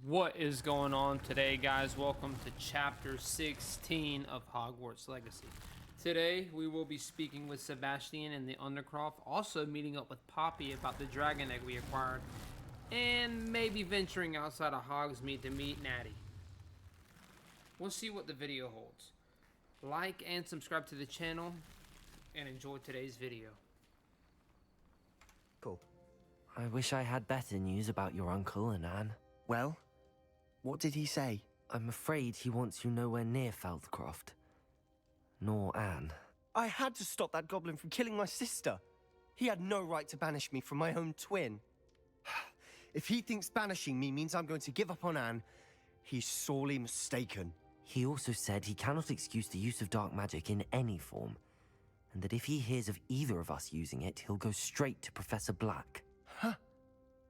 What is going on today, guys? Welcome to chapter 16 of Hogwarts Legacy. Today we will be speaking with Sebastian in the Undercroft, also meeting up with Poppy about the dragon egg we acquired, and maybe venturing outside of Hogsmeade to meet Natty. We'll see what the video holds. Like and subscribe to the channel and enjoy today's video. Cool. I wish I had better news about your uncle and Anne. Well, what did he say? I'm afraid he wants you nowhere near Feldcroft. Nor Anne. I had to stop that goblin from killing my sister. He had no right to banish me from my own twin. If he thinks banishing me means I'm going to give up on Anne, he's sorely mistaken. He also said he cannot excuse the use of dark magic in any form, and that if he hears of either of us using it, he'll go straight to Professor Black. Huh.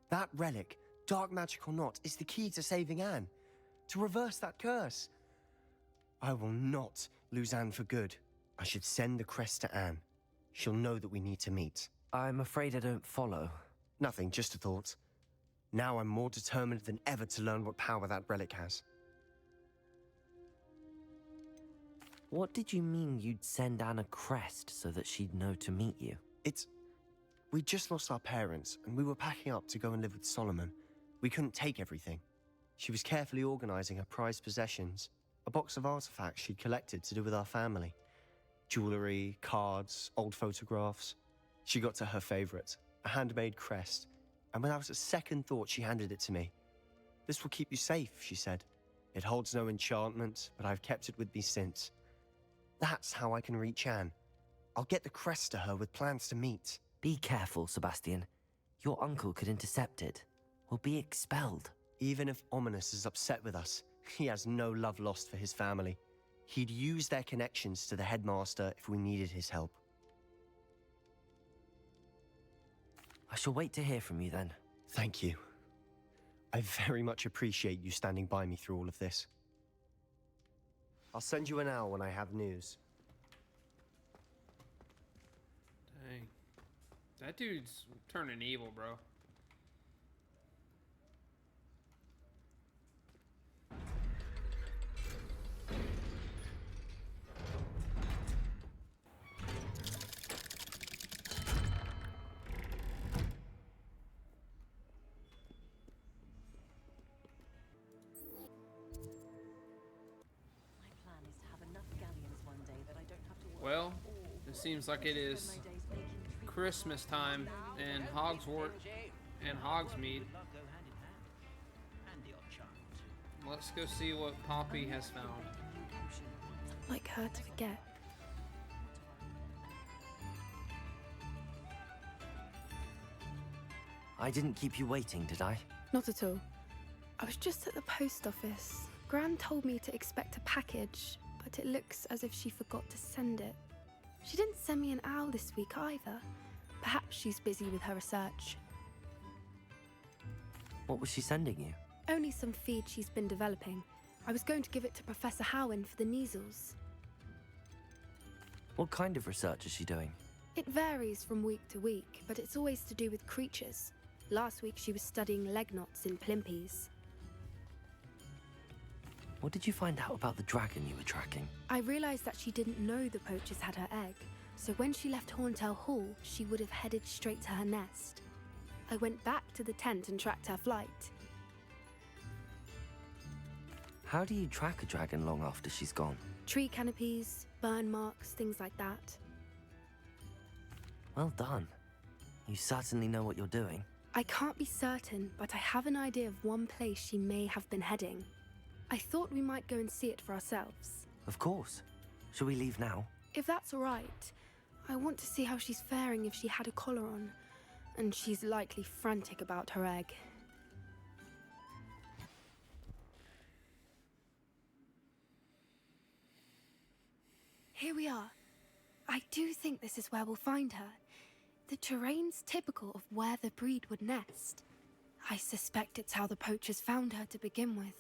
That relic, dark magic or not, is the key to saving Anne. To reverse that curse. I will not lose Anne for good. I should send the crest to Anne. She'll know that we need to meet. I'm afraid I don't follow. Nothing, just a thought. Now I'm more determined than ever to learn what power that relic has. What did you mean you'd send Anne a crest so that she'd know to meet you? We just lost our parents, and we were packing up to go and live with Solomon. We couldn't take everything. She was carefully organizing her prized possessions, a box of artifacts she'd collected to do with our family. Jewelry, cards, old photographs. She got to her favorite, a handmade crest, and without a second thought she handed it to me. "This will keep you safe," she said. "It holds no enchantment, but I've kept it with me since. That's how I can reach Anne. I'll get the crest to her with plans to meet." Be careful, Sebastian. Your uncle could intercept it. We'll be expelled. Even if Ominous is upset with us, he has no love lost for his family. He'd use their connections to the headmaster if we needed his help. I shall wait to hear from you then. Thank you. I very much appreciate you standing by me through all of this. I'll send you an owl when I have news. Dang. That dude's turning evil, bro. Well, it seems like it is Christmas time in Hogwarts and Hogsmeade. Let's go see what Poppy has found. Like her to forget. I didn't keep you waiting, did I? Not at all. I was just at the post office. Gran told me to expect a package, but it looks as if she forgot to send it. She didn't send me an owl this week either. Perhaps she's busy with her research. What was she sending you? Only some feed she's been developing. I was going to give it to Professor Howin for the measles. What kind of research is she doing? It varies from week to week, but it's always to do with creatures. Last week she was studying leg knots in plimpies. What did you find out about the dragon you were tracking? I realised that she didn't know the poachers had her egg, so when she left Horntail Hall, she would have headed straight to her nest. I went back to the tent and tracked her flight. How do you track a dragon long after she's gone? Tree canopies, burn marks, things like that. Well done. You certainly know what you're doing. I can't be certain, but I have an idea of one place she may have been heading. I thought we might go and see it for ourselves. Of course. Shall we leave now? If that's all right, I want to see how she's faring if she had a collar on, and she's likely frantic about her egg. Here we are. I do think this is where we'll find her. The terrain's typical of where the breed would nest. I suspect it's how the poachers found her to begin with.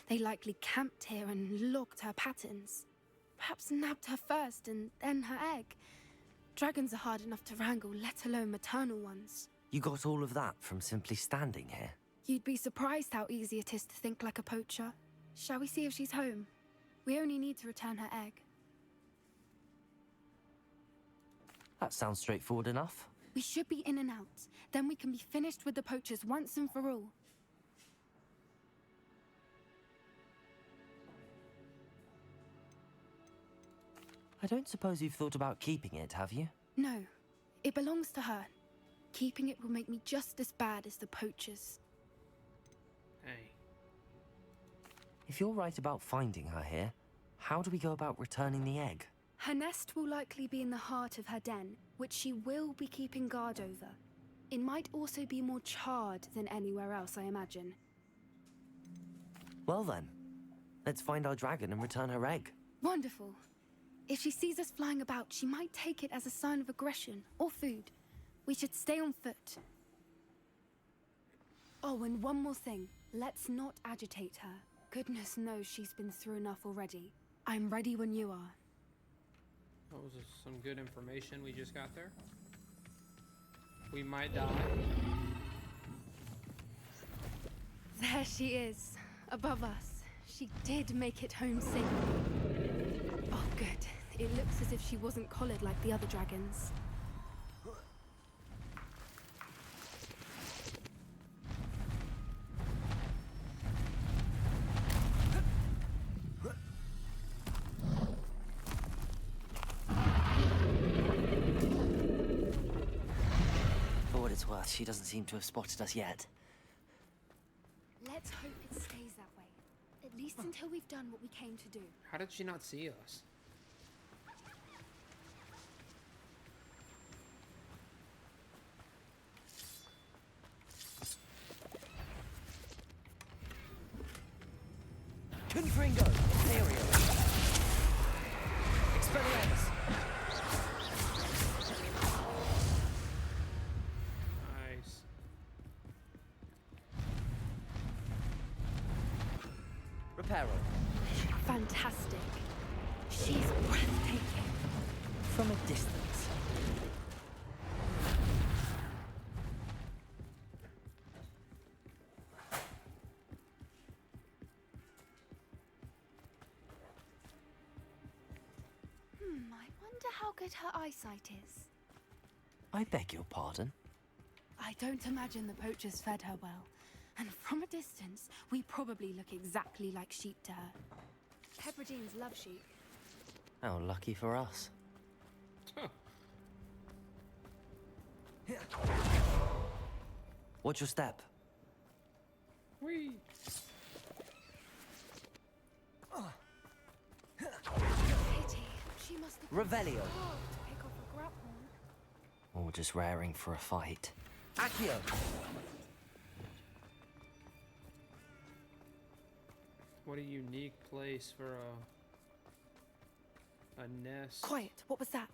They likely camped here and logged her patterns. Perhaps nabbed her first and then her egg. Dragons are hard enough to wrangle, let alone maternal ones. You got all of that from simply standing here? You'd be surprised how easy it is to think like a poacher. Shall we see if she's home? We only need to return her egg. That sounds straightforward enough. We should be in and out. Then we can be finished with the poachers once and for all. I don't suppose you've thought about keeping it, have you? No, it belongs to her. Keeping it will make me just as bad as the poachers. Hey. If you're right about finding her here, how do we go about returning the egg? Her nest will likely be in the heart of her den, which she will be keeping guard over. It might also be more charred than anywhere else, I imagine. Well then, let's find our dragon and return her egg. Wonderful. If she sees us flying about, she might take it as a sign of aggression or food. We should stay on foot. Oh, and one more thing. Let's not agitate her. Goodness knows she's been through enough already. I'm ready when you are. That was some good information we just got there. We might die. There she is, above us. She did make it home safely. Oh, good. It looks as if she wasn't collared like the other dragons. For what it's worth, she doesn't seem to have spotted us yet. Let's hope it stays that way. At least until we've done what we came to do. How did she not see us? Confringo! Aerial! Expelliarmus! Nice. Reparo. Fantastic. She's breathtaking. From a distance. I wonder how good her eyesight is. I beg your pardon? I don't imagine the poachers fed her well. And from a distance, we probably look exactly like sheep to her. Hebrideans love sheep. How lucky for us. Watch your step. Whee! Pity. She must have Revelio. to pick off a grapple. Or just raring for a fight. Accio! What a unique place for a nest. Quiet. What was that?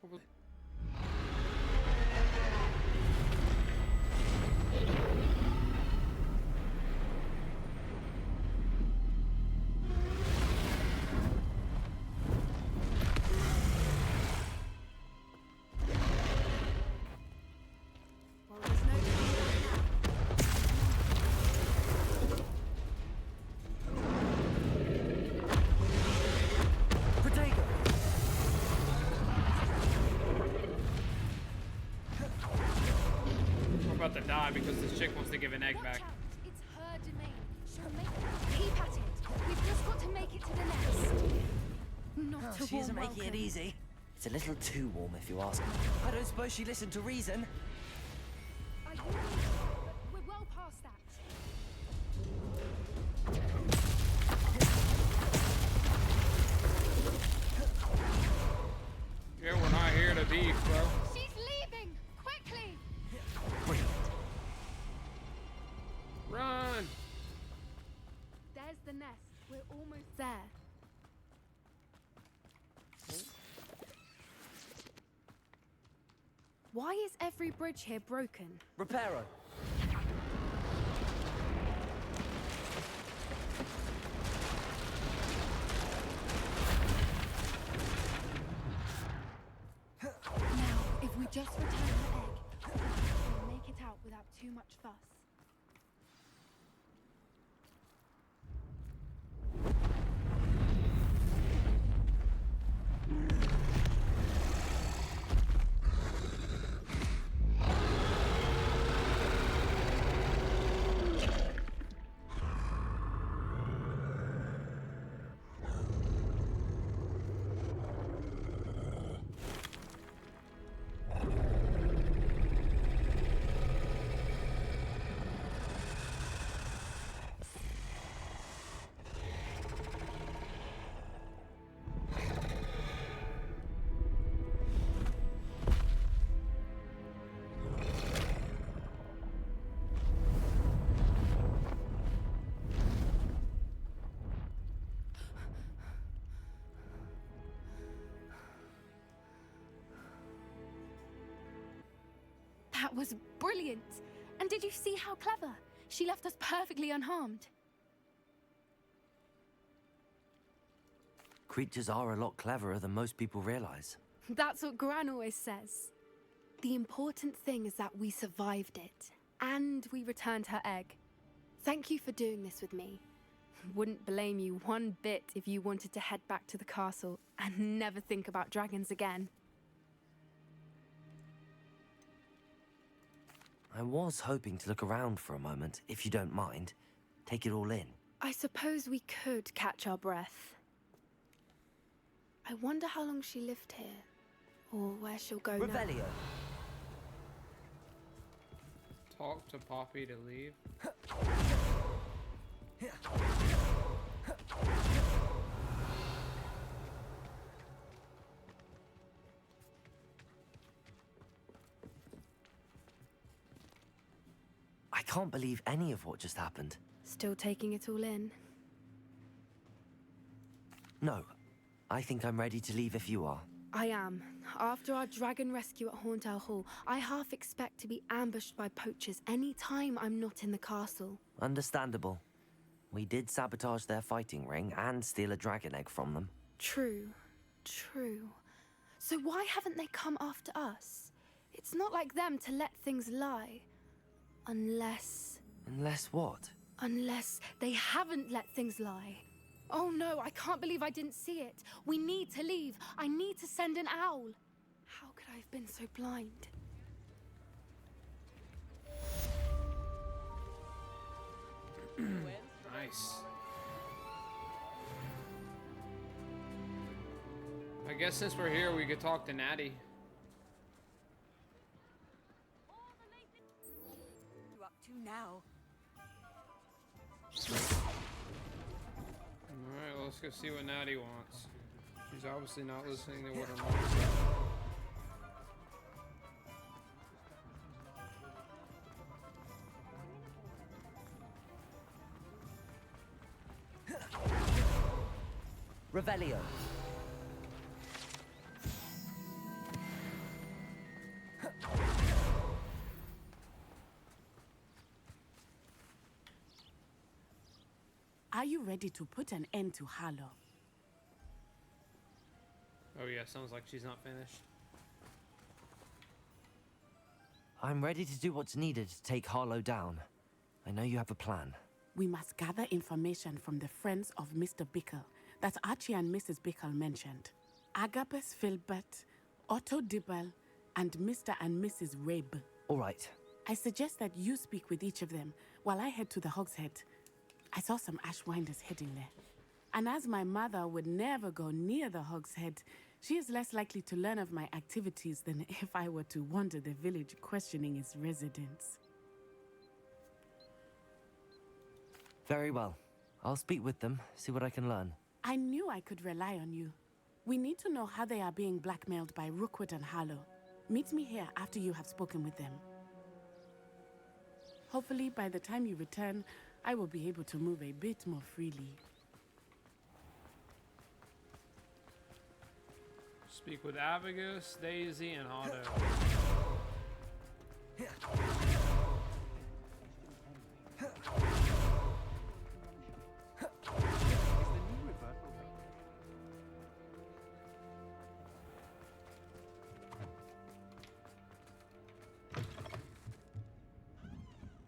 What was- Well, there's no Protego! I'm about to die because this chick wants to give an egg Watch back. out. It's her domain. She'll make it. Keep at it. We've just got to make it to the nest. Not a She isn't warm making it welcome. easy. It's a little too warm, if you ask me. I don't suppose she listened to reason. I usually do, but we're well past that. Yeah, we're not here to beef, bro. She's leaving! Quickly! Brilliant. Run! There's the nest. We're almost there. Why is every bridge here broken? Reparo. Now, if we just return her egg, we'll make it out without too much fuss. That was brilliant. And did you see how clever? She left us perfectly unharmed. Creatures are a lot cleverer than most people realize. That's what Gran always says. The important thing is that we survived it, and we returned her egg. Thank you for doing this with me. Wouldn't blame you one bit if you wanted to head back to the castle and never think about dragons again. I was hoping to look around for a moment, if you don't mind. Take it all in. I suppose we could catch our breath. I wonder how long she lived here, or where she'll go now. Revelio! Talk to Poppy to leave. I can't believe any of what just happened. Still taking it all in. No, I think I'm ready to leave if you are. I am. After our dragon rescue at Hauntel Hall, I half expect to be ambushed by poachers any time I'm not in the castle. Understandable. We did sabotage their fighting ring and steal a dragon egg from them. True. True. So why haven't they come after us? It's not like them to let things lie. Unless What? Unless they haven't let things lie. Oh no, I can't believe I didn't see it. We need to leave. I need to send an owl. How could I have been so blind? Nice. I guess since we're here, we could talk to Natty. You up to now? Alright, let's go see what Natty wants. She's obviously not listening to what her mom said. Revelio! Are you ready to put an end to Harlow? Oh yeah, sounds like she's not finished. I'm ready to do what's needed to take Harlow down. I know you have a plan. We must gather information from the friends of Mr. Bickle that Archie and Mrs. Bickle mentioned. Agabus Filbert, Otto Dibble, and Mr. and Mrs. Rabe. All right. I suggest that you speak with each of them while I head to the Hogshead. I saw some Ashwinders heading there. And as my mother would never go near the Hogshead, she is less likely to learn of my activities than if I were to wander the village questioning its residents. Very well. I'll speak with them, see what I can learn. I knew I could rely on you. We need to know how they are being blackmailed by Rookwood and Harlow. Meet me here after you have spoken with them. Hopefully, by the time you return, I will be able to move a bit more freely. Speak with Avigus, Daisy, and Otto.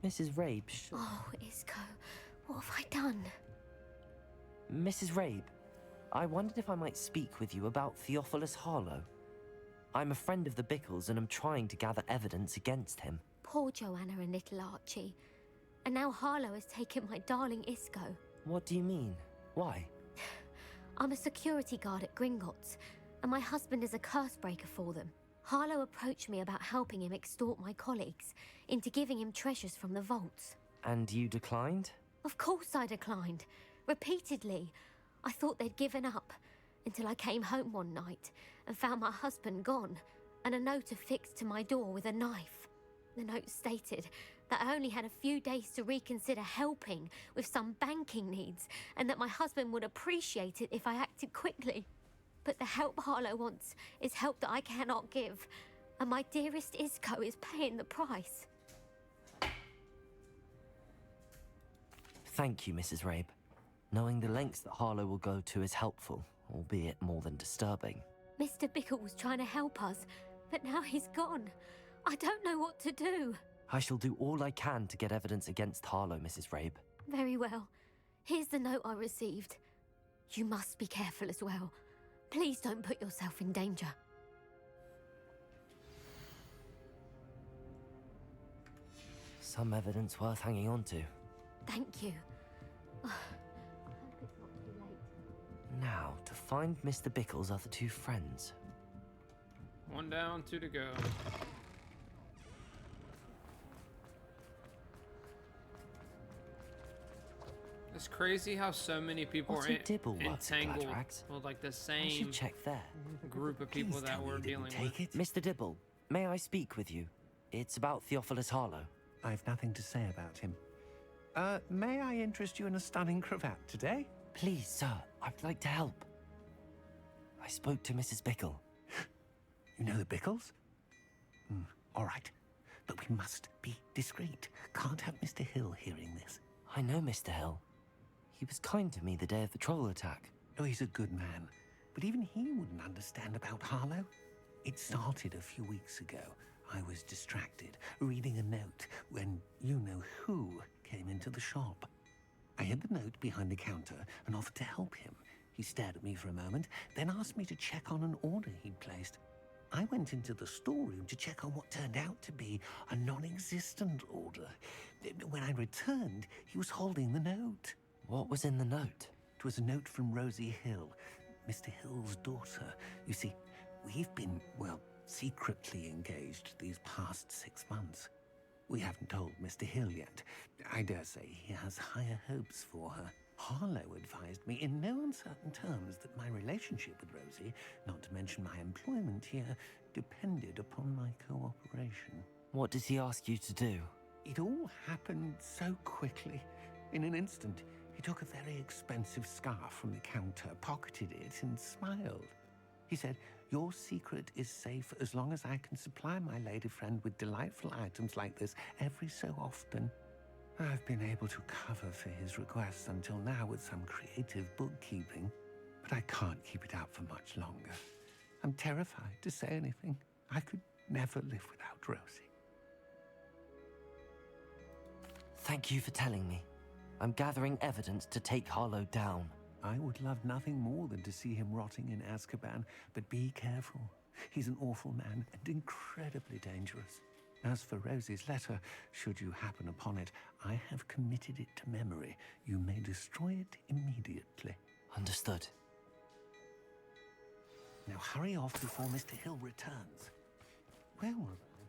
Mrs. Rabe, Oh, Isco, what have I done? Mrs. Rabe, I wondered if I might speak with you about Theophilus Harlow. I'm a friend of the Bickles and I'm trying to gather evidence against him. Poor Joanna and little Archie. And now Harlow has taken my darling Isco. What do you mean? Why? I'm a security guard at Gringotts, and my husband is a curse breaker for them. Harlow approached me about helping him extort my colleagues into giving him treasures from the vaults. And you declined? Of course I declined. Repeatedly. I thought they'd given up, until I came home one night and found my husband gone, and a note affixed to my door with a knife. The note stated that I only had a few days to reconsider helping with some banking needs, and that my husband would appreciate it if I acted quickly. But the help Harlow wants is help that I cannot give. and my dearest Isco is paying the price. Thank you, Mrs. Rabe. Knowing the lengths that Harlow will go to is helpful, albeit more than disturbing. Mr. Bickle was trying to help us, but now he's gone. I don't know what to do. I shall do all I can to get evidence against Harlow, Mrs. Rabe. Very well. Here's the note I received. You must be careful as well. Please don't put yourself in danger. Some evidence worth hanging on to. Thank you. I hope it's not too late. Now, to find Mr. Bickle's other two friends. One down, two to go. It's crazy how so many people What's are a dibble worth to entangled Gladrax? with like the I same should check there. group of people that we're dealing with. Mr. Dibble, may I speak with you? It's about Theophilus Harlow. I've nothing to say about him. May I interest you in a stunning cravat today? Please, sir, I'd like to help. I spoke to Mrs. Bickle. You know the Bickles? All right. But we must be discreet. Can't have Mr. Hill hearing this. I know Mr. Hill. He was kind to me the day of the troll attack. Oh, he's a good man. But even he wouldn't understand about Harlow. It started a few weeks ago. I was distracted, reading a note, when you-know-who came into the shop. I hid the note behind the counter and offered to help him. He stared at me for a moment, then asked me to check on an order he'd placed. I went into the storeroom to check on what turned out to be a non-existent order. When I returned, he was holding the note. What was in the note? It was a note from Rosie Hill, Mr. Hill's daughter. You see, we've been, well, secretly engaged these past 6 months. We haven't told Mr. Hill yet. I dare say he has higher hopes for her. Harlow advised me in no uncertain terms that my relationship with Rosie, not to mention my employment here, depended upon my cooperation. What did he ask you to do? It all happened so quickly. In an instant, he took a very expensive scarf from the counter, pocketed it, and smiled. He said, "Your secret is safe as long as I can supply my lady friend with delightful items like this every so often." I've been able to cover for his requests until now with some creative bookkeeping, but I can't keep it up for much longer. I'm terrified to say anything. I could never live without Rosie. Thank you for telling me. I'm gathering evidence to take Harlow down. I would love nothing more than to see him rotting in Azkaban, but be careful. He's an awful man and incredibly dangerous. As for Rosie's letter, should you happen upon it, I have committed it to memory. You may destroy it immediately. Understood. Now hurry off before Mr. Hill returns. Where were we?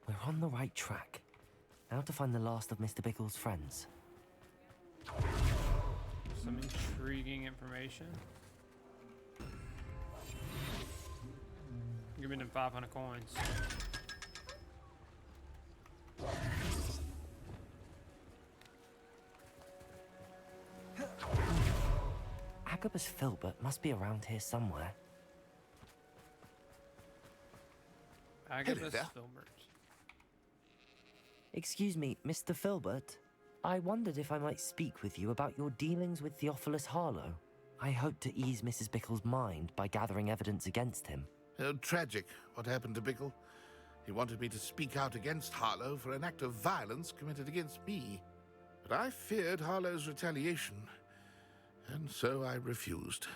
We're on the right track. Now to find the last of Mr. Bickle's friends. Some intriguing information. Give me them 500 coins. Agabus Filbert must be around here somewhere. Agabus Filbert. Excuse me, Mr. Filbert. I wondered if I might speak with you about your dealings with Theophilus Harlow. I hope to ease Mrs. Bickle's mind by gathering evidence against him. Oh, tragic, what happened to Bickle. He wanted me to speak out against Harlow for an act of violence committed against me. But I feared Harlow's retaliation, and so I refused.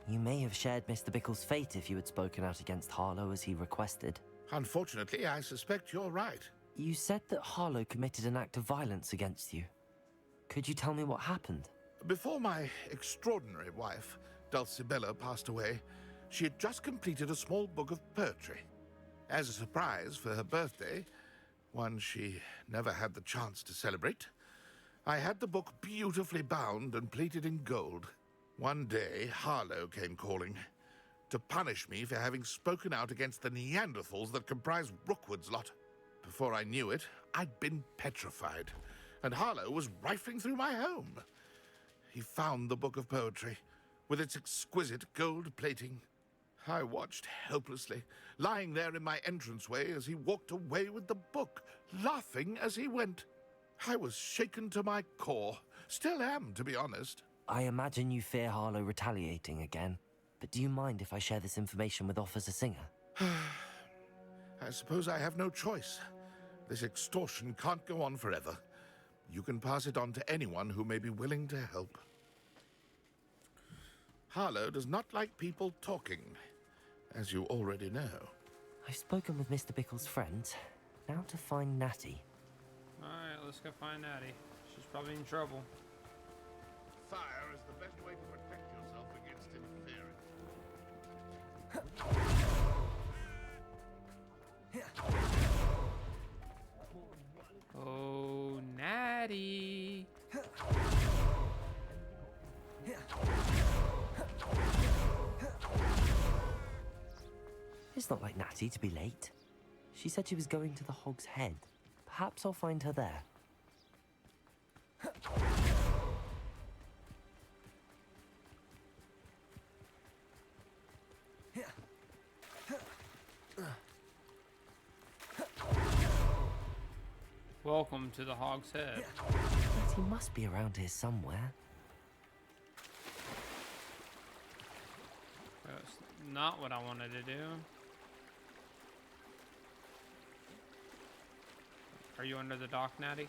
You may have shared Mr. Bickle's fate if you had spoken out against Harlow as he requested. Unfortunately, I suspect you're right. You said that Harlow committed an act of violence against you. Could you tell me what happened? Before my extraordinary wife, Dulcibella, passed away, she had just completed a small book of poetry. As a surprise for her birthday, one she never had the chance to celebrate, I had the book beautifully bound and plated in gold. One day, Harlow came calling to punish me for having spoken out against the Neanderthals that comprise Rookwood's lot. Before I knew it, I'd been petrified, and Harlow was rifling through my home. He found the book of poetry, with its exquisite gold plating. I watched helplessly, lying there in my entranceway as he walked away with the book, laughing as he went. I was shaken to my core. Still am, to be honest. I imagine you fear Harlow retaliating again. But do you mind if I share this information with Officer Singer? I suppose I have no choice. This extortion can't go on forever. You can pass it on to anyone who may be willing to help. Harlow does not like people talking, as you already know. I've spoken with Mr. Bickle's friends. Now to find Natty. Alright, let's go find Natty. She's probably in trouble. Fire is the best way to protect yourself against interference. Oh, Natty. It's not like Natty to be late. She said she was going to the Hog's Head. Perhaps I'll find her there. Welcome to the Hog's Head. Natty must be around here somewhere. That's not what I wanted to do. Are you under the dock, Natty?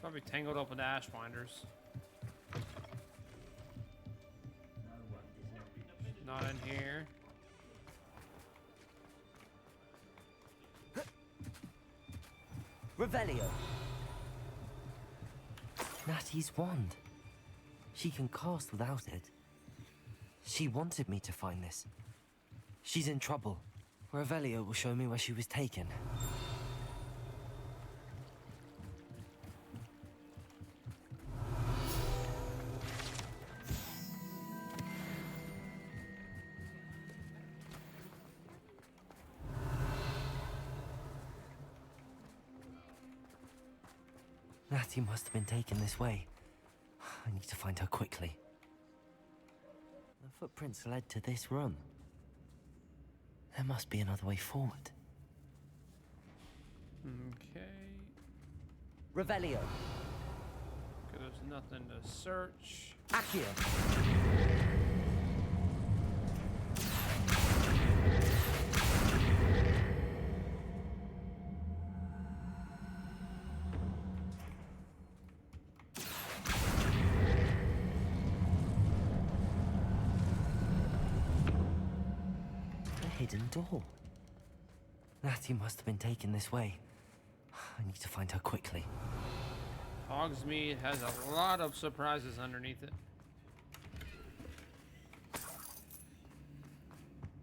Probably tangled up with the Ashwinders. Not in here. Revelio. Natty's wand. She can cast without it. She wanted me to find this. She's in trouble. Revelio will show me where she was taken. Natty must have been taken this way. I need to find her quickly. The footprints led to this room. There must be another way forward. Okay. Revelio. Okay, there's nothing to search. Accio. Hidden door. Natty must have been taken this way. I need to find her quickly. Hogsmeade has a lot of surprises underneath it.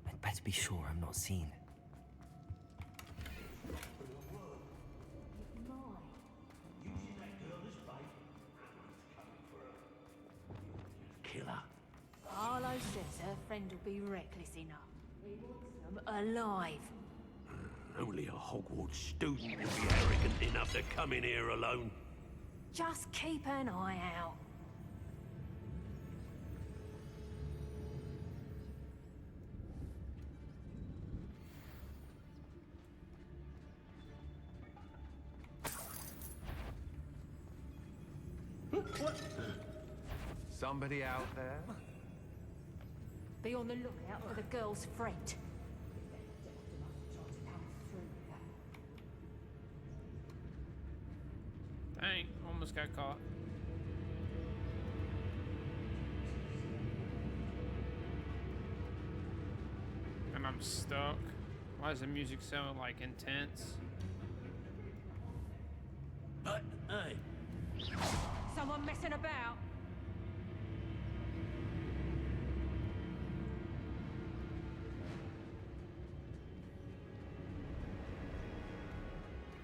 I'd better be sure I'm not seen. Killer. Harlow says her friend will be reckless enough. He wants them alive. Only a Hogwarts student would be arrogant enough to come in here alone. Just keep an eye out. Somebody out there? Be on the lookout for the girl's friend. Dang, almost got caught. And I'm stuck. Why does the music sound like intense? Hey, Someone messing about.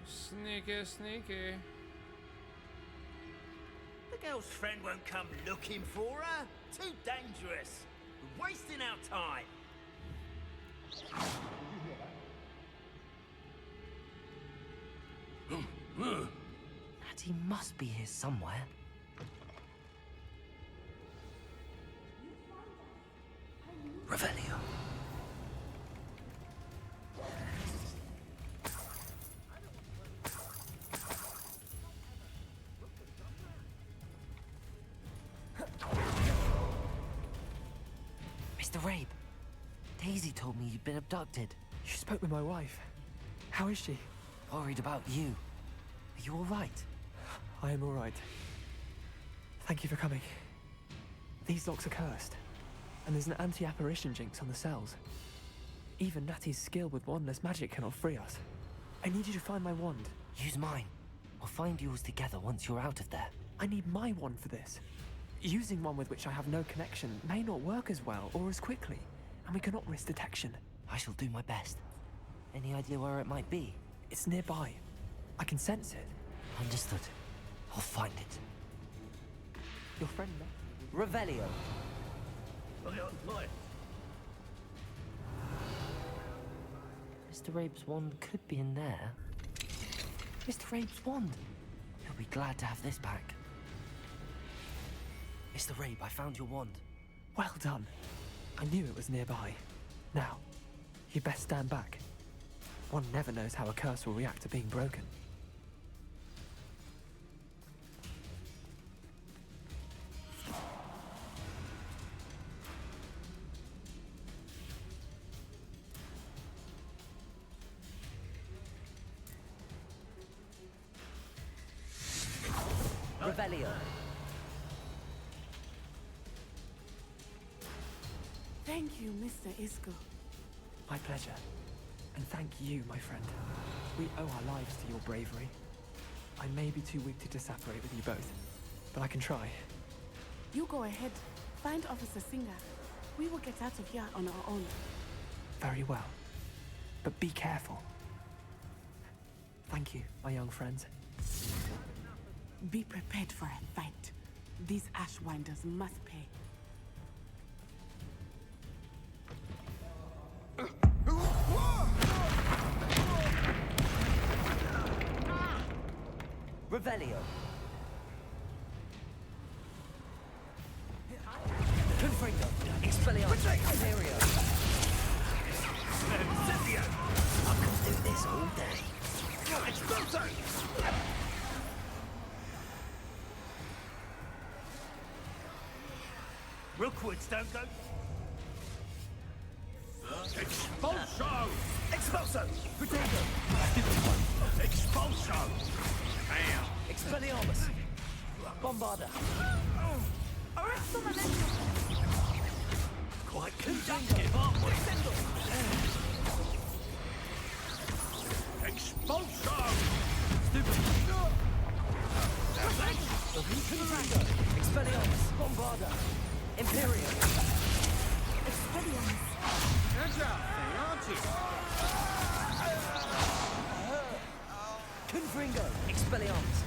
Sneaky, sneaky. the girl's friend won't come looking for her. Too dangerous. We're wasting our time. Natty must be here somewhere. Revelio. Mr. Rabe, Daisy told me you'd been abducted. You spoke with my wife. How is she? Worried about you. Are you all right? I am all right. Thank you for coming. These locks are cursed, and there's an anti-apparition jinx on the cells. Even Natty's skill with wandless magic cannot free us. I need you to find my wand. Use mine. We'll find yours together once you're out of there. I need my wand for this. Using one with which I have no connection may not work as well or as quickly, and we cannot risk detection. I shall do my best. Any idea where it might be? It's nearby. I can sense it. Understood. I'll find it. Your friend, Revelio. Mr. Rabe's wand could be in there. Mr. Rabe's wand. He'll be glad to have this back. Mr. Rabe, I found your wand. Well done. I knew it was nearby. Now, you best stand back. One never knows how a curse will react to being broken. Revelio. Thank you, Mr. Isco. My pleasure. And thank you, my friend. We owe our lives to your bravery. I may be too weak to disapparate with you both, but I can try. You go ahead. Find Officer Singer. We will get out of here on our own. Very well. But be careful. Thank you, my young friends. Be prepared for a fight. These Ashwinders must pay. Revelio. Confringo. Expelliarmus. Imperio. I could do this all day. Expulso! Rookwoods don't go. Expulso! Expulso! Protego. Expulso! Bam! Expelliarmus. Bombarda. Quite conductive, aren't we? Expulso! Stupid. Confringo. Expelliarmus. Bombarda. Imperio. Expelliarmus. You're jousting, aren't you? Confringo. Expelliarmus.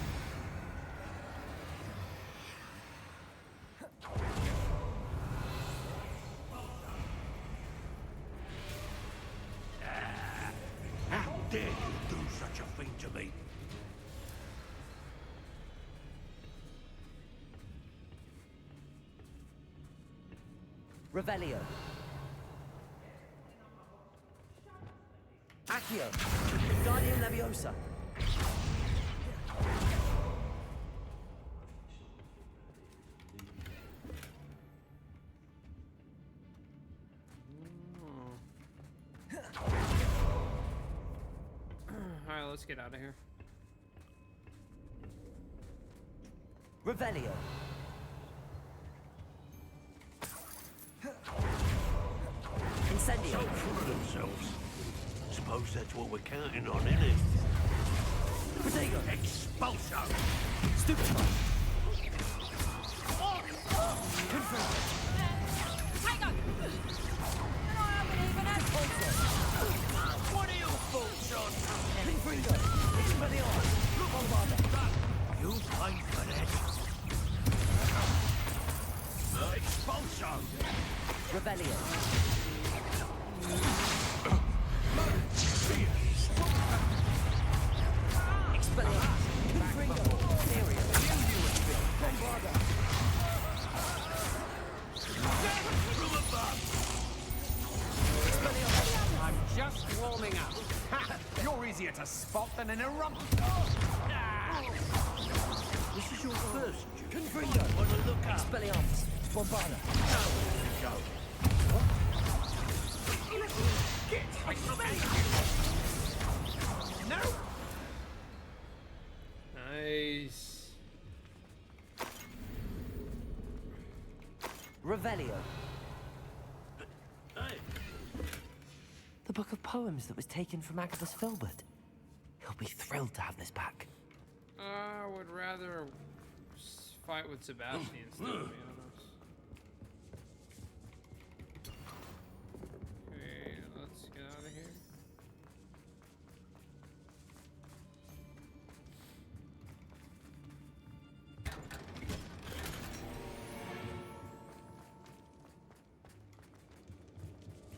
How dare you do such a thing to me? Revelio. Accio. Guardian Leviosa. Alright, let's get out of here. Revelio. Incendio. So full of themselves. Suppose that's what we're counting on, innit? Protego. Expulso! Stupefy. Confringo. What are your thoughts on? Confringo. Expelliarmus. Bombarda. You pay for that. Expulso! Revelio. Expelliarmus. Confringo. I'm just warming up. You're easier to spot than an eruption. This is your first duty. Confringo! Want to look up? Expelliarmus! Bombarda! Go. No! Nice. Revelio. Hey, The book of poems that was taken from Agabus Filbert. He'll be thrilled to have this back. I would rather fight with Sebastian still, to be honest. Okay, let's get out of here.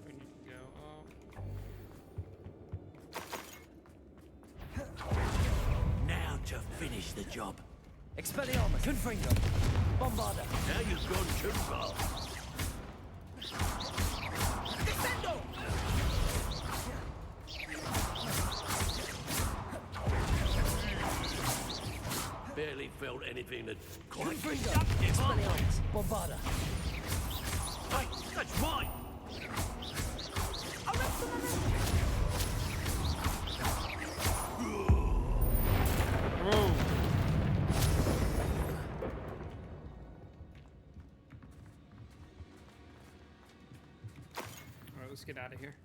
We need to go up. now to finish the job. Expelliarmus! Confringo! Bombarda! Now you've gone too far. Barely felt anything that quite Confringo! stuck him up. Expelliarmus! Bombarda! Hey, that's mine. Alright, let's get out of here.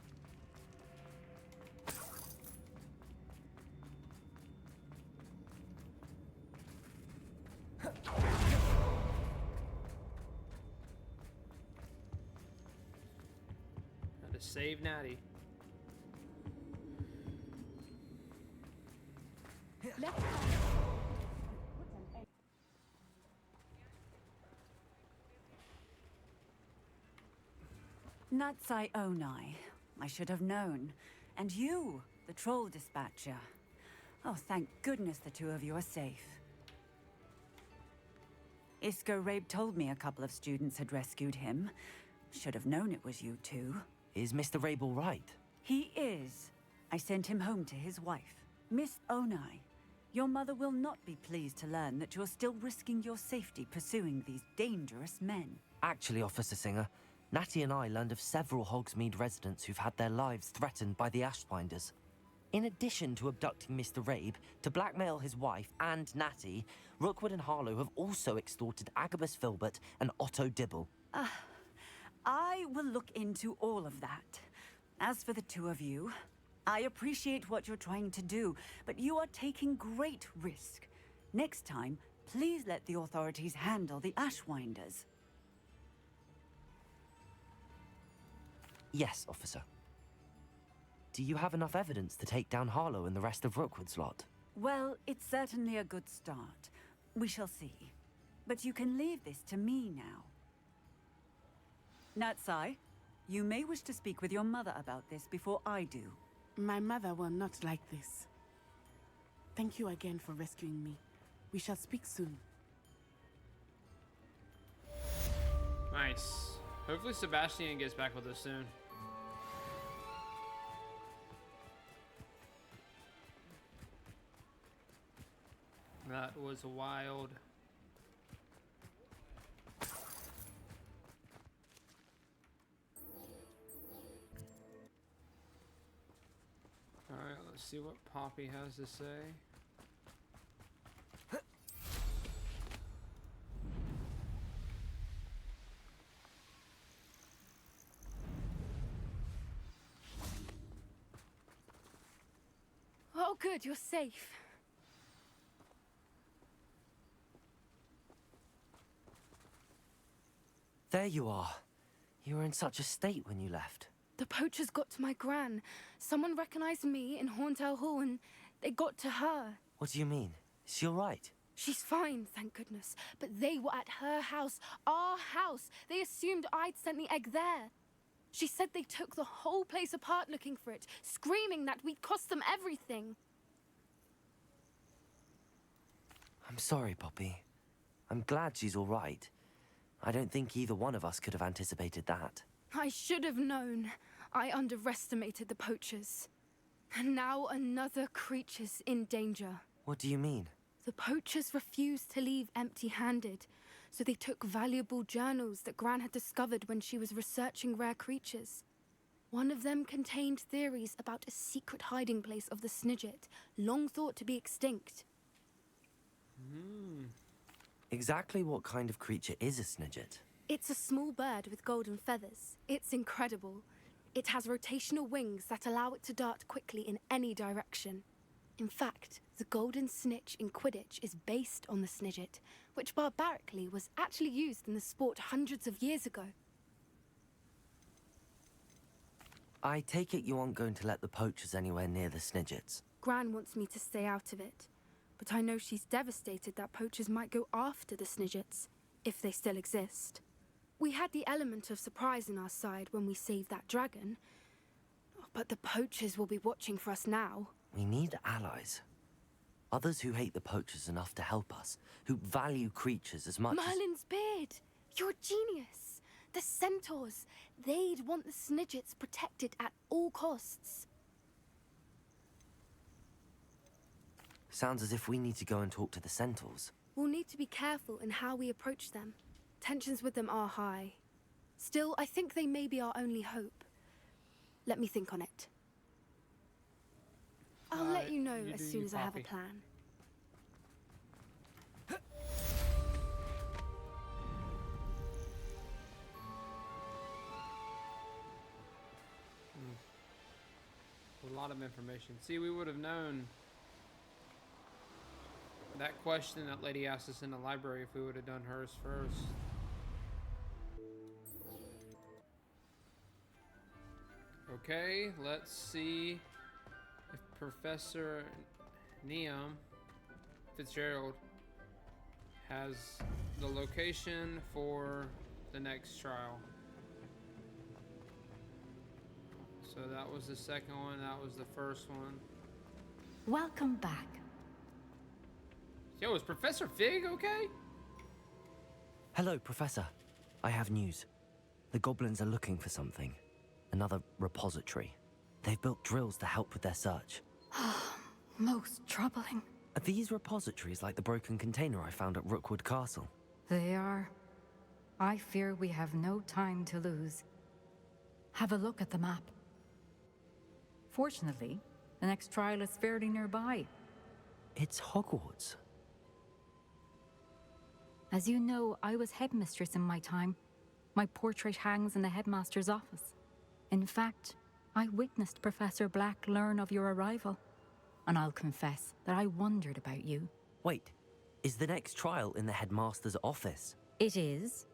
Gotta save Natty. Natsai Onai. I should have known. And you, the troll dispatcher. Oh, thank goodness the two of you are safe. Isco Rabe told me a couple of students had rescued him. Should have known it was you two. Is Mr. Rabe all right? He is. I sent him home to his wife. Miss Onai, your mother will not be pleased to learn that you're still risking your safety pursuing these dangerous men. Actually, Officer Singer, Natty and I learned of several Hogsmeade residents who've had their lives threatened by the Ashwinders. In addition to abducting Mr. Rabe to blackmail his wife and Natty, Rookwood and Harlow have also extorted Agabus Filbert and Otto Dibble. I will look into all of that. As for the two of you, I appreciate what you're trying to do, but you are taking great risk. Next time, please let the authorities handle the Ashwinders. Yes, officer. Do you have enough evidence to take down Harlow and the rest of Rookwood's lot? Well, it's certainly a good start. We shall see. But you can leave this to me now. Natsai, you may wish to speak with your mother about this before I do. My mother will not like this. Thank you again for rescuing me. We shall speak soon. Nice. Hopefully Sebastian gets back with us soon. That was wild. Alright, let's see what Poppy has to say. Oh, good, you're safe. There you are. You were in such a state when you left. The poachers got to my gran. Someone recognized me in Horntail Hall and they got to her. What do you mean? Is she all right? She's fine, thank goodness. But they were at her house, our house. They assumed I'd sent the egg there. She said they took the whole place apart looking for it, screaming that we'd cost them everything. I'm sorry, Poppy. I'm glad she's all right. I don't think either one of us could have anticipated that. I should have known. I underestimated the poachers. And now another creature's in danger. What do you mean? The poachers refused to leave empty-handed, so they took valuable journals that Gran had discovered when she was researching rare creatures. One of them contained theories about a secret hiding place of the Snidget, long thought to be extinct. Exactly what kind of creature is a Snidget? It's a small bird with golden feathers. It's incredible. It has rotational wings that allow it to dart quickly in any direction. In fact, the golden snitch in Quidditch is based on the Snidget, which barbarically was actually used in the sport hundreds of years ago. I take it you aren't going to let the poachers anywhere near the Snidgets. Gran wants me to stay out of it, but I know she's devastated that poachers might go after the Snidgets, if they still exist. We had the element of surprise on our side when we saved that dragon, but the poachers will be watching for us now. We need allies. Others who hate the poachers enough to help us, who value creatures as much Merlin's beard! You're a genius! The centaurs! They'd want the Snidgets protected at all costs. Sounds as if we need to go and talk to the centaurs. We'll need to be careful in how we approach them. Tensions with them are high. Still, I think they may be our only hope. Let me think on it. I'll let you know as soon as I have a plan. A lot of information. See, we would have known that question that lady asked us in the library if we would have done hers first. Okay, let's see if Professor Neum Fitzgerald has the location for the next trial. So that was the second one, that was the first one. Welcome back. Yo, is Professor Fig okay? Hello, Professor. I have news. The goblins are looking for something. Another repository. They've built drills to help with their search. Most troubling. Are these repositories like the broken container I found at Rookwood Castle? They are. I fear we have no time to lose. Have a look at the map. Fortunately, the next trial is fairly nearby. It's Hogwarts. As you know, I was headmistress in my time. My portrait hangs in the headmaster's office. In fact, I witnessed Professor Black learn of your arrival. And I'll confess that I wondered about you. Wait, is the next trial in the headmaster's office? It is.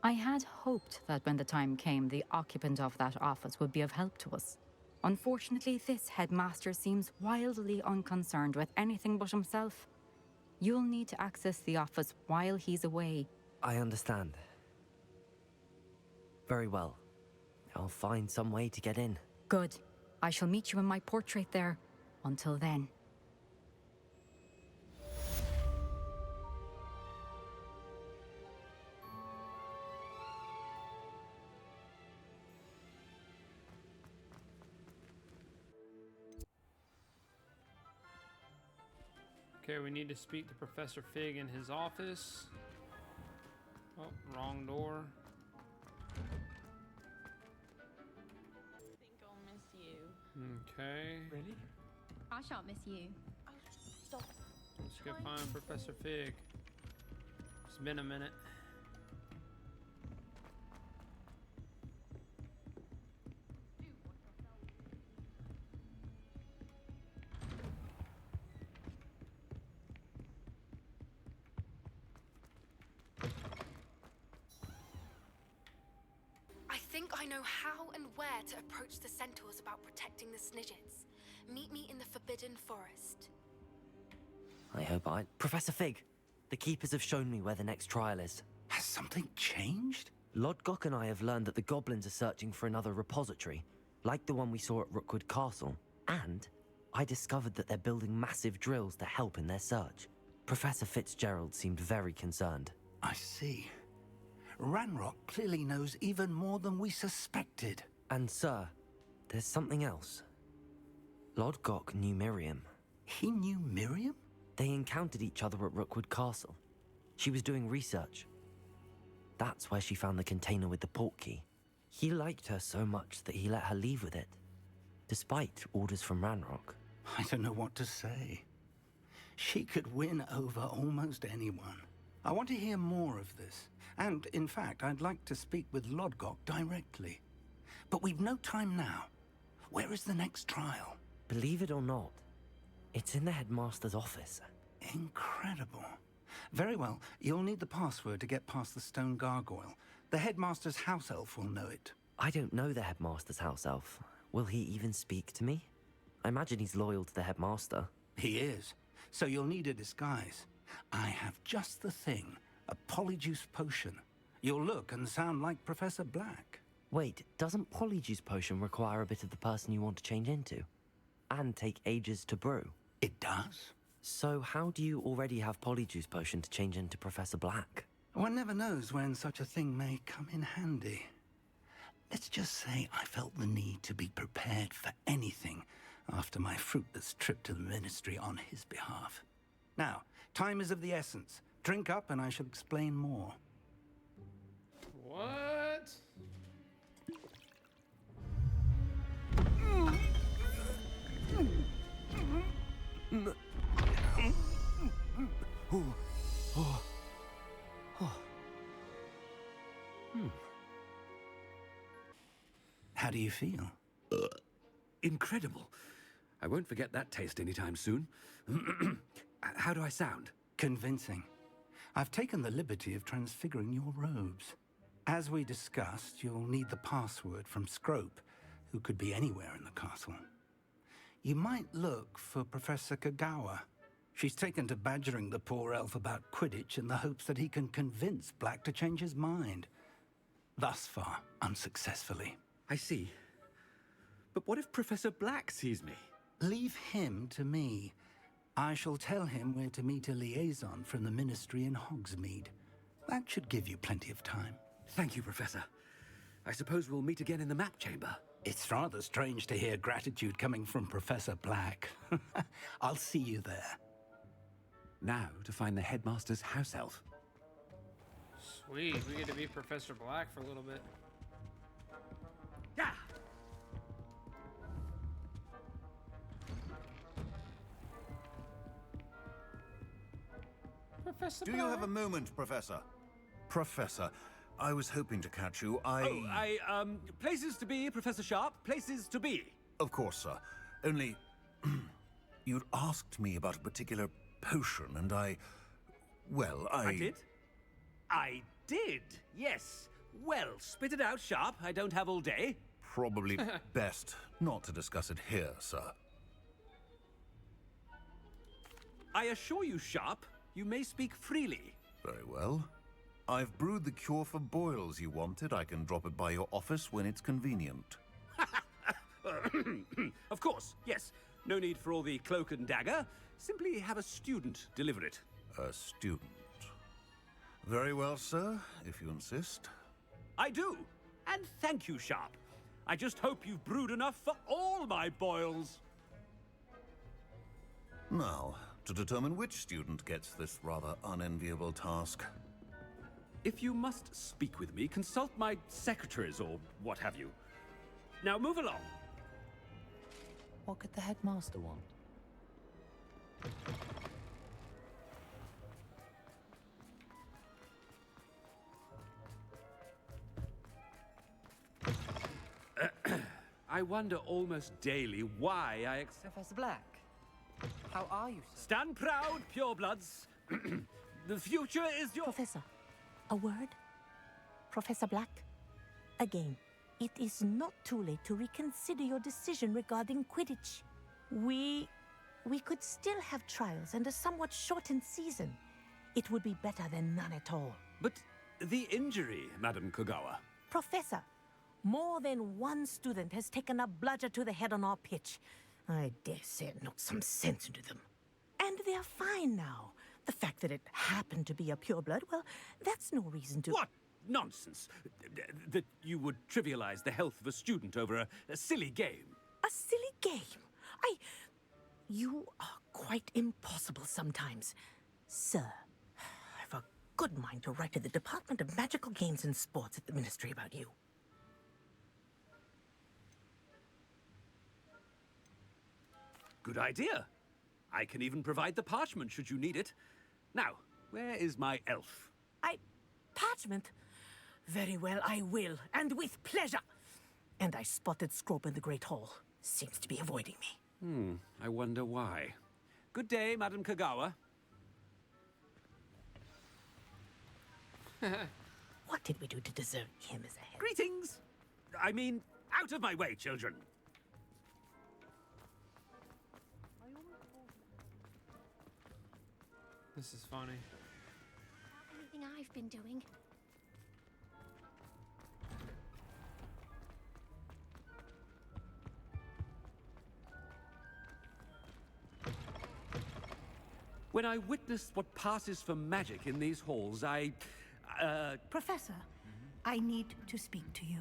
I had hoped that when the time came, the occupant of that office would be of help to us. Unfortunately, this headmaster seems wildly unconcerned with anything but himself. You'll need to access the office while he's away. I understand. Very well. I'll find some way to get in. Good. I shall meet you in my portrait there. Until then. Okay, we need to speak to Professor Fig in his office. Oh, wrong door. I think I'll miss you. Okay. Really? I shan't miss you. Oh, stop. Let's go find Professor Fig. It's been a minute. I think I know how and where to approach the centaurs about protecting the Snidgets. Meet me in the Forbidden Forest. I hope I... Professor Fig, the Keepers have shown me where the next trial is. Has something changed? Lodgok and I have learned that the goblins are searching for another repository, like the one we saw at Rookwood Castle. And I discovered that they're building massive drills to help in their search. Professor Fitzgerald seemed very concerned. I see. Ranrock clearly knows even more than we suspected. And sir, there's something else. Lodgok knew Miriam. He knew Miriam? They encountered each other at Rookwood Castle. She was doing research. That's where she found the container with the portkey. He liked her so much that he let her leave with it, despite orders from Ranrock. I don't know what to say. She could win over almost anyone. I want to hear more of this. And, in fact, I'd like to speak with Lodgok directly. But we've no time now. Where is the next trial? Believe it or not, it's in the headmaster's office. Incredible. Very well. You'll need the password to get past the stone gargoyle. The headmaster's house elf will know it. I don't know the headmaster's house elf. Will he even speak to me? I imagine he's loyal to the headmaster. He is. So you'll need a disguise. I have just the thing. A polyjuice potion. You'll look and sound like Professor Black. Wait, doesn't polyjuice potion require a bit of the person you want to change into? And take ages to brew? It does. So how do you already have polyjuice potion to change into Professor Black? One never knows when such a thing may come in handy. Let's just say I felt the need to be prepared for anything after my fruitless trip to the Ministry on his behalf. Now, time is of the essence. Drink up and I shall explain more. What? How do you feel? Incredible. I won't forget that taste anytime soon. How do I sound? Convincing. I've taken the liberty of transfiguring your robes. As we discussed, you'll need the password from Scrope, who could be anywhere in the castle. You might look for Professor Kagawa. She's taken to badgering the poor elf about Quidditch in the hopes that he can convince Black to change his mind. Thus far, unsuccessfully. I see. But what if Professor Black sees me? Leave him to me. I shall tell him where to meet a liaison from the Ministry in Hogsmeade. That should give you plenty of time. Thank you, Professor. I suppose we'll meet again in the map chamber. It's rather strange to hear gratitude coming from Professor Black. I'll see you there. Now to find the headmaster's house elf. Sweet, we get to be Professor Black for a little bit. Yeah. Professor Do Black? you have a moment, Professor? Professor, I was hoping to catch you. Places to be, Professor Sharp. Places to be. Of course, sir. Only, you'd asked me about a particular potion, and I did? I did, yes. Well, spit it out, Sharp. I don't have all day. Probably best not to discuss it here, sir. I assure you, Sharp, you may speak freely. Very well. I've brewed the cure for boils you wanted. I can drop it by your office when it's convenient. Of course, yes. No need for all the cloak and dagger. Simply have a student deliver it. A student. Very well, sir, if you insist. I do. And thank you, Sharp. I just hope you've brewed enough for all my boils. Now, to determine which student gets this rather unenviable task. If you must speak with me, consult my secretaries or what have you. Now move along. What could the headmaster want? I wonder almost daily why I accept... Professor Black, how are you, sir? Stand proud, purebloods. The future is your... Professor, a word? Professor Black? Again, it is not too late to reconsider your decision regarding Quidditch. We could still have trials and a somewhat shortened season. It would be better than none at all. But the injury, Madam Kagawa. Professor, more than one student has taken a bludger to the head on our pitch. I dare say it knocked some sense into them. And they're fine now. The fact that it happened to be a pureblood, well, that's no reason to... What? nonsense. That you would trivialize the health of a student over a silly game. A silly game? You are quite impossible sometimes. Sir, I've a good mind to write to the Department of Magical Games and Sports at the Ministry about you. Good idea. I can even provide the parchment should you need it. Now, where is my elf? Parchment? Very well, I will, and with pleasure. And I spotted Scrope in the Great Hall. Seems to be avoiding me. I wonder why. Good day, Madam Kagawa. What did we do to deserve him as a head? Greetings! I mean, out of my way, children. This is funny. Anything I've been doing? When I witnessed what passes for magic in these halls, Professor, I need to speak to you.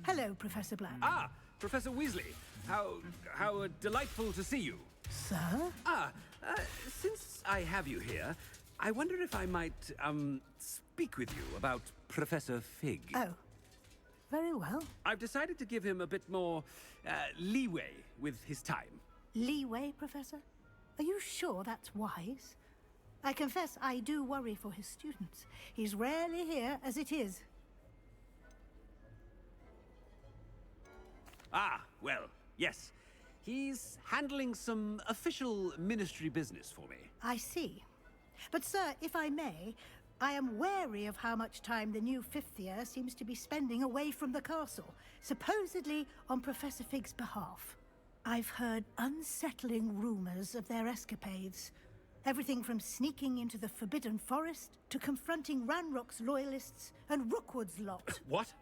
Hello, Professor Black. Ah, Professor Weasley. How delightful to see you. Sir? Since I have you here, I wonder if I might, speak with you about Professor Fig. Oh, very well. I've decided to give him a bit more, leeway with his time. Leeway, Professor? Are you sure that's wise? I confess I do worry for his students. He's rarely here as it is. Ah, well, yes. He's handling some official ministry business for me. I see. But, sir, if I may, I am wary of how much time the new fifth year seems to be spending away from the castle, supposedly on Professor Fig's behalf. I've heard unsettling rumors of their escapades. Everything from sneaking into the Forbidden Forest to confronting Ranrock's loyalists and Rookwood's lot. What?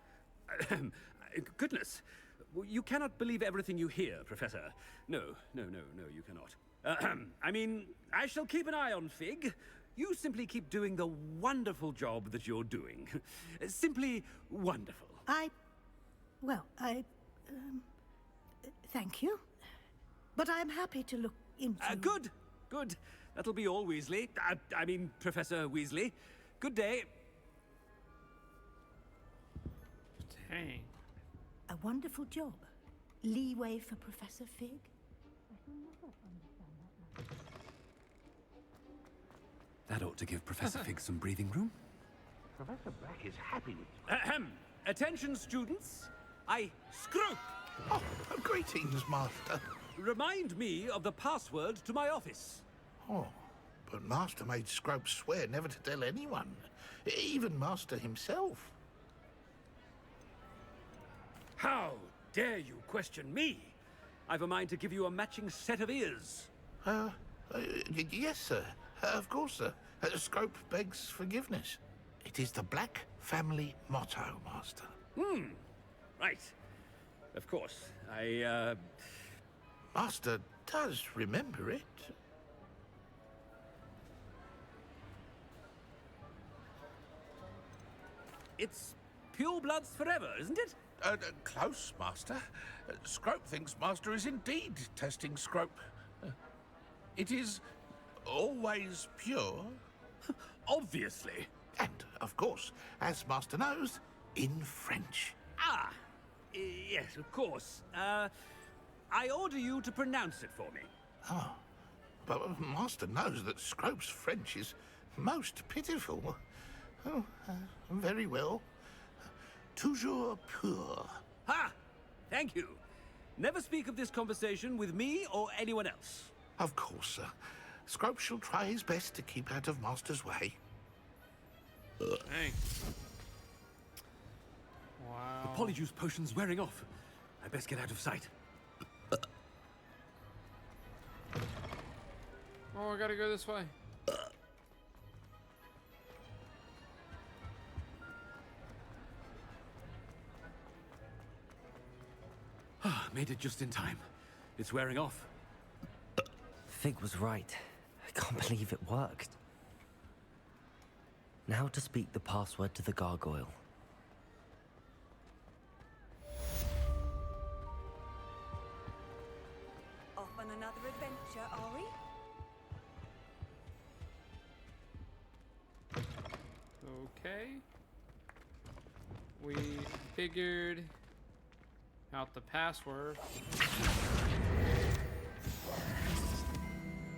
Goodness. You cannot believe everything you hear, Professor. No, you cannot. I mean, I shall keep an eye on Fig. You simply keep doing the wonderful job that you're doing. Simply wonderful. Thank you. But I'm happy to look into... Good. That'll be all, Weasley. I mean, Professor Weasley. Good day. Dang. A wonderful job. Leeway for Professor Fig? That ought to give Professor Fig some breathing room. Professor Black is happy with you. Attention, students. I scrope. Oh, greetings, Master. Remind me of the password to my office. Oh, but Master made Scrope swear never to tell anyone, even Master himself. How dare you question me? I've a mind to give you a matching set of ears. Yes, sir. Of course, sir. Scrope begs forgiveness. It is the Black family motto, Master. Right. Of course. Master does remember it. It's pure bloods forever, isn't it? Close, Master. Scrope thinks Master is indeed testing Scrope. It is always pure. Obviously. And, of course, as Master knows, in French. Yes, of course. I order you to pronounce it for me. Oh, but Master knows that Scrope's French is most pitiful. Oh, very well. Toujours pur. Ha! Thank you. Never speak of this conversation with me or anyone else. Of course, sir. Scrope shall try his best to keep out of Master's way. Thanks. Wow. The Polyjuice potion's wearing off. I best get out of sight. Oh, I gotta go this way. Made it just in time. It's wearing off. Fig was right. I can't believe it worked. Now to speak the password to the gargoyle. Off on another adventure, are we? Okay. We figured out the password.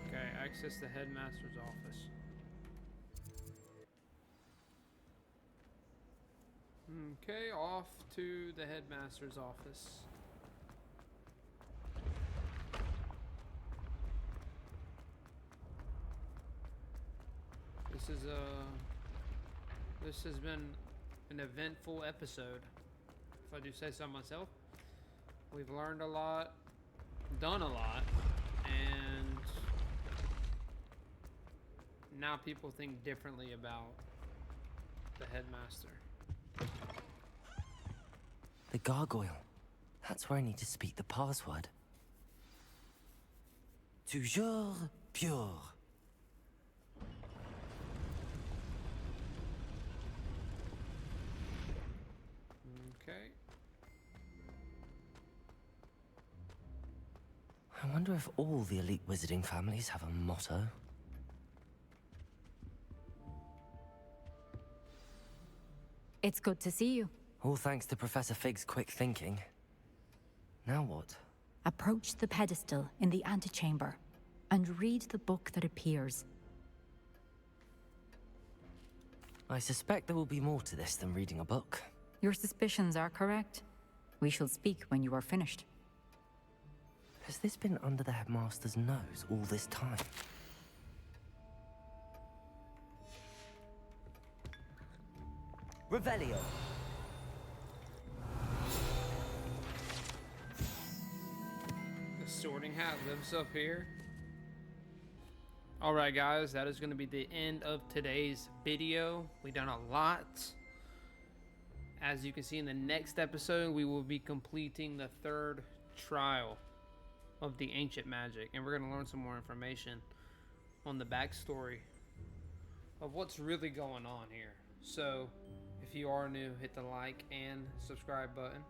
Okay, access the headmaster's office. Okay, off to the headmaster's office. This has been an eventful episode, if I do say so myself. We've learned a lot, done a lot, and now people think differently about the headmaster. The gargoyle. That's where I need to speak the password. Toujours pure. Okay. I wonder if all the elite wizarding families have a motto. It's good to see you. All thanks to Professor Fig's quick thinking. Now what? Approach the pedestal in the antechamber and read the book that appears. I suspect there will be more to this than reading a book. Your suspicions are correct. We shall speak when you are finished. Has this been under the headmaster's nose all this time? Revelio. The sorting hat lives up here. Alright guys, that is going to be the end of today's video. We've done a lot. As you can see in the next episode, we will be completing the third trial of the ancient magic. And we're going to learn some more information on the backstory of what's really going on here. So, if you are new, hit the like and subscribe button.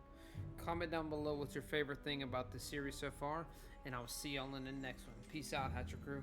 Comment down below what's your favorite thing about the series so far. And I'll see y'all in the next one. Peace out, Hatcher Crew.